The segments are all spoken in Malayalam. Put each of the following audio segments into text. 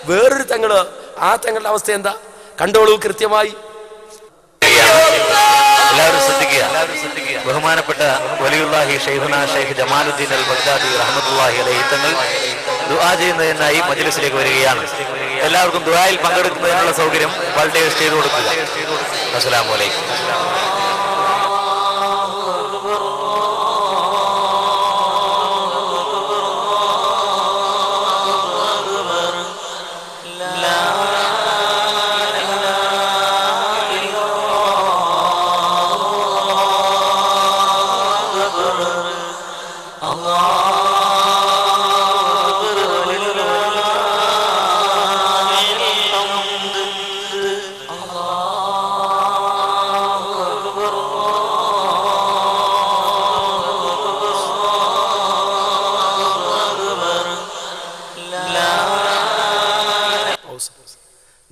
വേറൊരു തങ്ങള്, ആ തങ്ങളുടെ അവസ്ഥ എന്താ കണ്ടോളൂ കൃത്യമായി. എല്ലാവരും ശ്രദ്ധിക്കുക. ബഹുമാനപ്പെട്ട വലിയുല്ലാഹി ഷെയ്ഖുനാ ഷെയ്ഖ് ജമാലുദ്ദീൻ അൽ ബഗ്ദാദി റഹ്മത്തുള്ളാഹി അലൈഹി തങ്ങൾ ദുആ ചെയ്യുന്നതിനായി മജ്ലിസിലേക്ക് വരികയാണ്. എല്ലാവർക്കും ദുആയിൽ പങ്കെടുക്കുന്നതിനുള്ള സൗകര്യം വോളണ്ടിയേഴ്സ് ചെയ്തു കൊടുക്കുക. അസ്സലാമു അലൈക്കും.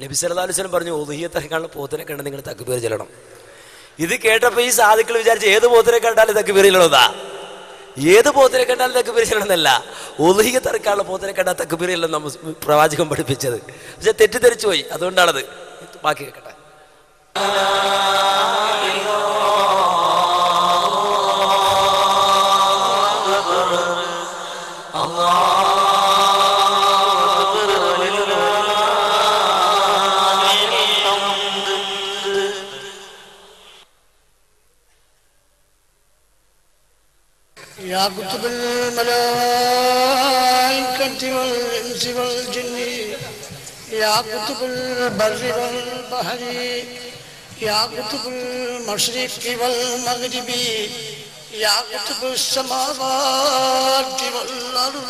നബി സല്ലല്ലാഹു അലൈഹി വസല്ലം പറഞ്ഞു, ഉദ്ഹിയ്യത്തിനെക്കാളും പോത്തിനെ കണ്ട് നിങ്ങൾ തക്ബീർ ചൊല്ലണം. ഇത് കേട്ടപ്പോൾ ഈ സാധുക്കൾ വിചാരിച്ച് ഏത് പോത്തിനെ കണ്ടാലും തക്ബീർ ചൊല്ലണതാ. ഏത് പോത്തിനെ കണ്ടാലും തക്ബീർ ചൊല്ലണമെന്നല്ല, ഉദ്ഹിയ്യത്തിനെക്കാളും പോത്തിനെ കണ്ടാൽ തക്ബീർ ചൊല്ലണം നമ്മൾ പ്രവാചകൻ പഠിപ്പിച്ചത്. പക്ഷെ തെറ്റിദ്ധരിച്ചു പോയി, അതുകൊണ്ടാണത്. ബാക്കി കേൾക്കട്ടെ. يا كتب الملائكة والإنس والجن يا كتب البر والبحر يا كتب المشرق والمغرب يا كتب السماوات والأرض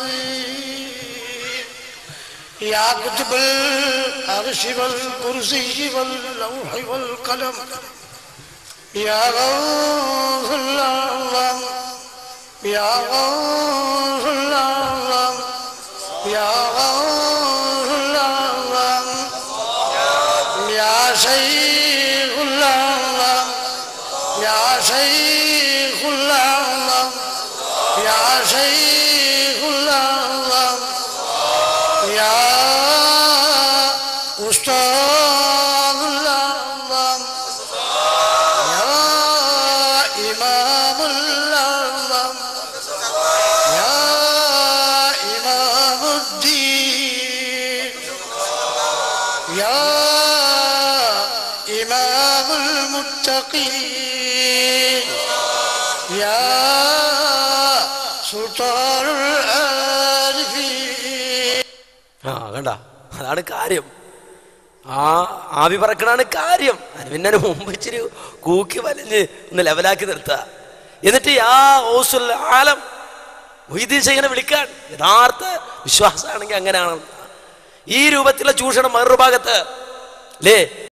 يا كتب العرش والكرسي واللوح والقلم يا غوث الله يا غوث الله يا غوث الله يا شيخ الله يا شيخ الله يا شيخ الله يا أستاذ الله يا إمام الله يا إمام الدين يا إمام المتقين يا سلطان العارفين. കണ്ട, അതാണ് കാര്യം. ആവി പറക്കണാണ് കാര്യം. പിന്നെ മുമ്പ് ഇച്ചിരി കൂക്കി വലിഞ്ഞ് ഒന്ന് ലെവലാക്കി നിർത്തുക. എന്നിട്ട് യാ ഓസുൽ ആലം മൊയ്തീൻ ശൈഖിനെ വിളിക്കാൻ യഥാർത്ഥ വിശ്വാസമാണെങ്കിൽ അങ്ങനെയാണ്. ഈ രൂപത്തിലുള്ള ചൂഷണം മറുഭാഗത്ത് അല്ലേ